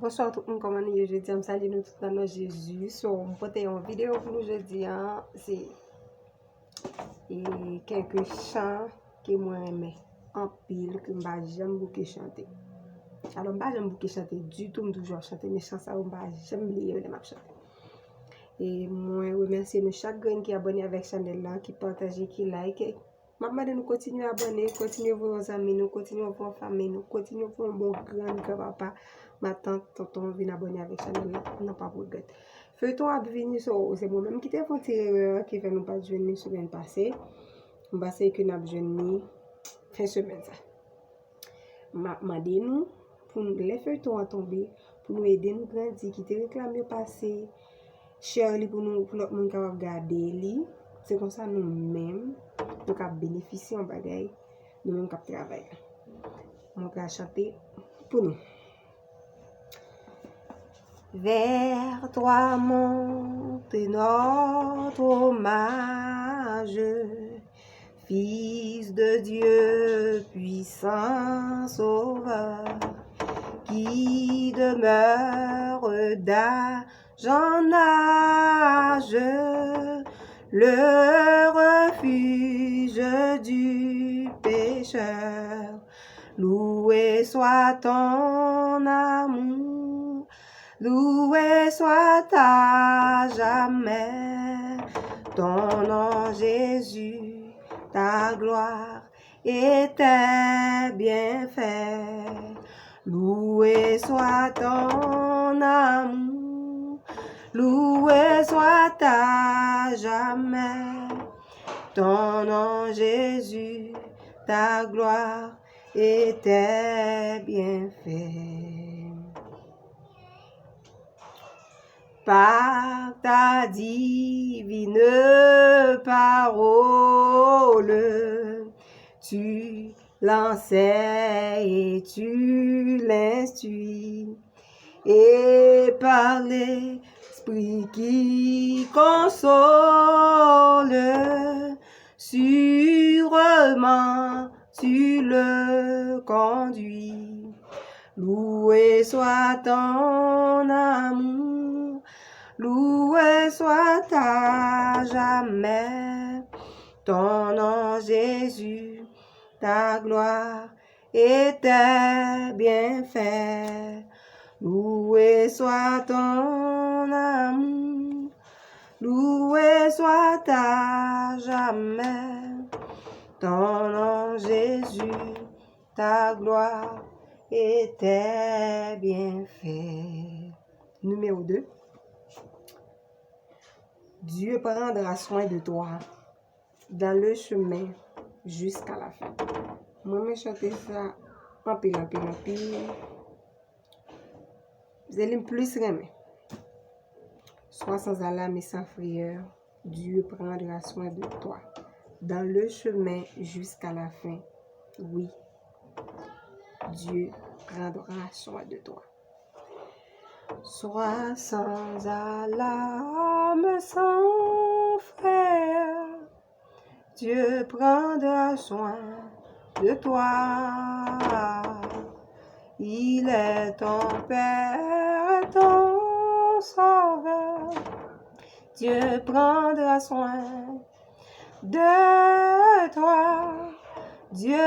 Bonsoir tout le monde, comment nous jeudi, je salue nous tout dans Jésus. Sur mon pote en vidéo pour nous jeudi, c'est quelques chants que moi aimé en pile que m'ba j'aime beaucoup chanter. Alors m'ba j'aime beaucoup chanter du tout, toujours chanter mes chansons ça m'ba j'aime lire les m'a chanter. Et moi remercier nous chaque grain qui est abonné avec channel là, qui partage, qui like. Maman de nous continuer à abonner, continuer vos amis, nous continuer vos familles, nous continuer vos bon grand papa. Ma tante, tonton, viennent abonner avec channel là, non pas pour regret. Feuilleton a venu sur, c'est moi-même qui t'ai fait erreur qui fait nous pas joindre semaine passée. On va essayer que nous avons joindre fin semaine ça. M'a dit nous pour les feuilletons à tomber, pour nous aider nous grandir, qui te réclame passé, cher pour nous pour notre monde capable garder li. C'est comme ça nous-mêmes nous cap bénéficier en bagaille, nous-mêmes cap travailler. On va chanter pour nous. Vers toi monte notre hommage, Fils de Dieu, puissant Sauveur, qui demeure d'âge en âge, le refuge du pécheur. Loué soit ton amour, loué soit à jamais ton nom Jésus, ta gloire et tes bienfaits. Loué soit ton amour, loué soit à jamais ton nom Jésus, ta gloire et tes bienfaits. Par ta divine parole, tu l'enseignes et tu l'instruis, et par l'Esprit qui console, sûrement tu le conduis. Loué soit ton amour, loué soit à jamais ton nom Jésus, ta gloire et tes bienfaits. Loué soit ton amour, loué soit à jamais ton nom Jésus, ta gloire et tes bienfaits. Numéro 2. Dieu prendra soin de toi dans le chemin jusqu'à la fin. Moi, je chante ça en pile. Vous allez plus aimer. Sois sans alarme et sans frayeur. Dieu prendra soin de toi dans le chemin jusqu'à la fin. Oui, Dieu prendra soin de toi. Sois sans alarme, sans frère, Dieu prendra soin de toi. Il est ton Père, ton Sauveur. Dieu prendra soin de toi. Dieu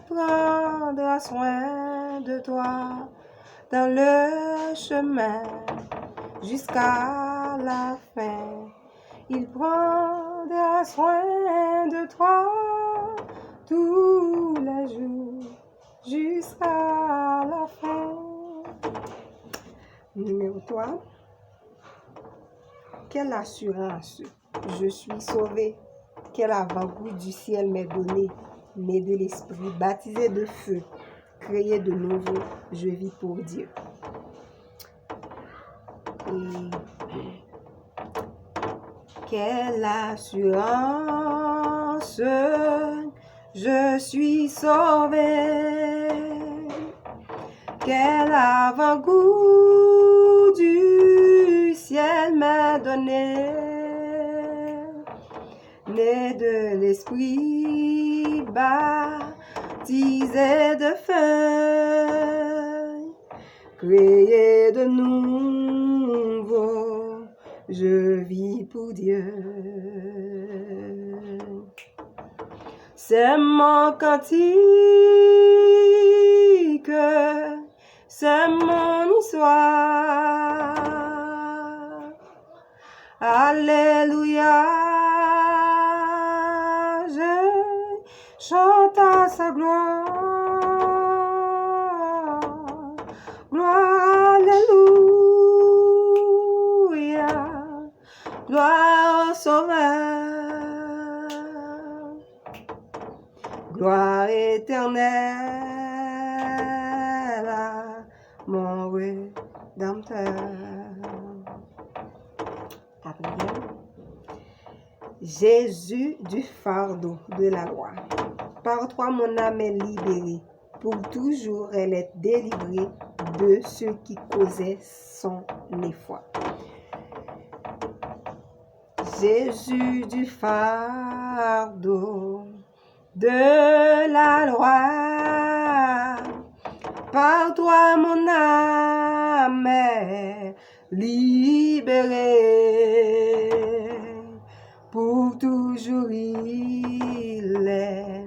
prendra soin de toi dans le chemin jusqu'à la fin. Il prendra soin de toi tous les jours jusqu'à la fin. Numéro 3. Quelle assurance, je suis sauvé. Quel avant-goût du ciel m'est donné, né de l'esprit, baptisé de feu, créé de nouveau, je vis pour Dieu. Et quelle assurance, je suis sauvé. Quel avant-goût du ciel m'est donné, né de l'esprit, baptisé de feu, créé de nouveau, je vis pour Dieu. C'est mon cantique, c'est mon histoire. Alléluia, je chante à sa gloire. Gloire, alléluia, gloire au Sauveur. Gloire éternelle à mon Rédempteur. Quatrième, Jésus du fardeau de la loi. Par toi, mon âme est libérée. Pour toujours, elle est délivrée de ceux qui causaient son effroi. Jésus du fardeau de la loi. Par toi, mon âme est libérée. Pour toujours, il est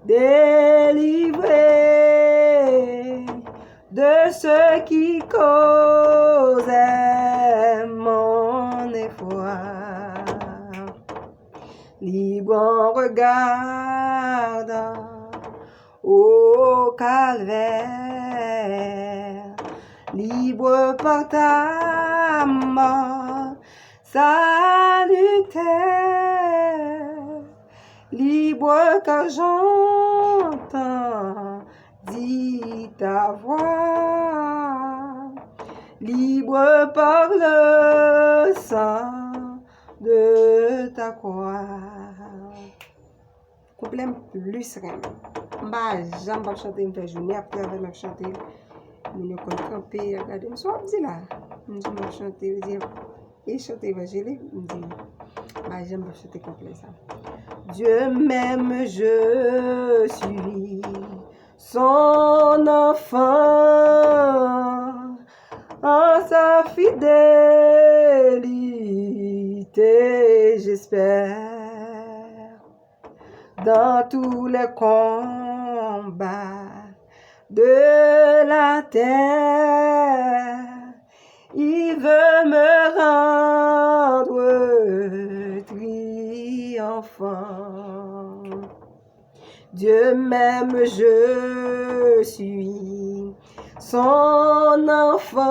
délivré de ceux qui causaient mon effroi. Libre en regardant au calvaire, libre par ta mort salutaire, libre car j'entends dit ta voix, libre par le sang de ta croix. Couplet plus rien. Bah, j'aime pas chanter, me faire journée après avec me chanter. Mais ne compte camper, regarder, me soit dit là. Me chanter, dire, et chanter évangile, me dit, bah, j'aime pas chanter complet ça. Dieu m'aime, je suis son enfant, en sa fidélité, j'espère. Dans tous les combats de la terre, il veut me rendre triomphant. Dieu m'aime, je suis son enfant,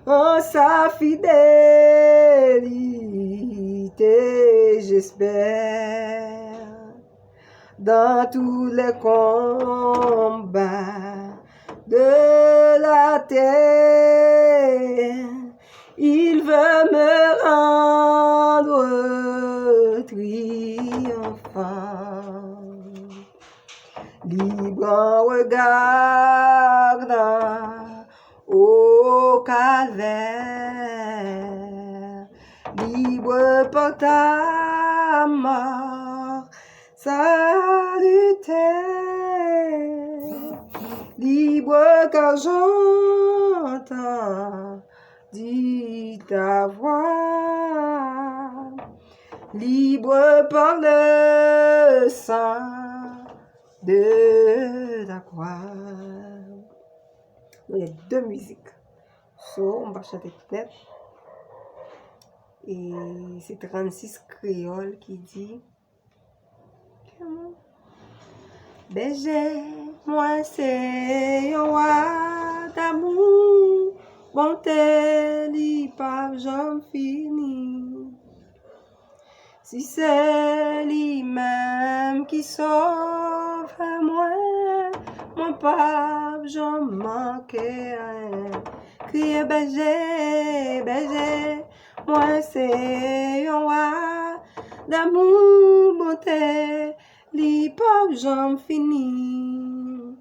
en sa fidélité, j'espère. Dans tous les combats de la terre, il veut me rendre triomphant. Libre en regardant au calvaire, libre par ta mort salutaire, libre car j'entends dit ta voix, libre par le sang de la croix. Il y a deux musiques. So, on va chanter peut-être. Et c'est 36 créole qui dit Berger, moi c'est un roi d'amour, bonté li pa j'en fini. Si c'est lui-même qui sauve moi, mon pape j'en manque rien. Criez berger, berger, moi c'est un roi d'amour, bonté, li pape j'en fini.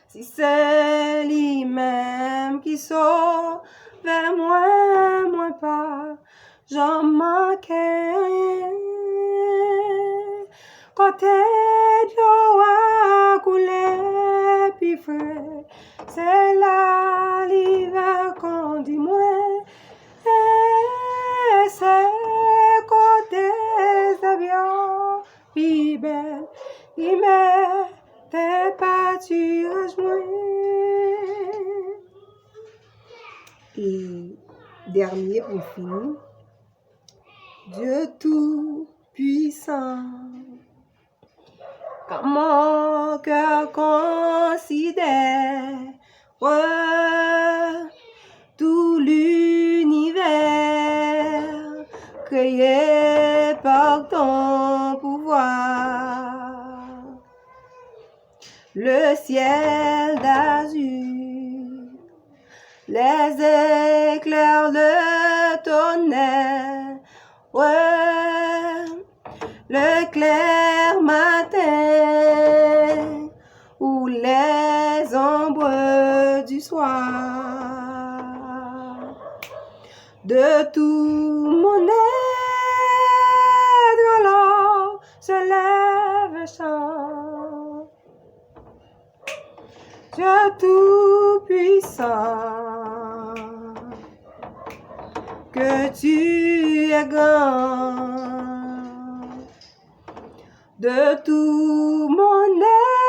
Si c'est lui-même qui sauve moi, mon pape j'en manque rien. Côté d'eau a coulé, puis frère, c'est là l'hiver qu'on dit moi, et c'est côté c'est bien, puis belle, il met tes pâturages moi. Et dernier pour finir, Dieu tout-puissant, quand mon cœur considère tout l'univers créé par ton pouvoir, le ciel d'azur, les éclairs, le tonnerre, le clair matin ou les ombres du soir. De tout mon être alors se lève un chant. Dieu tout-puissant, que tu es grand. De tout mon être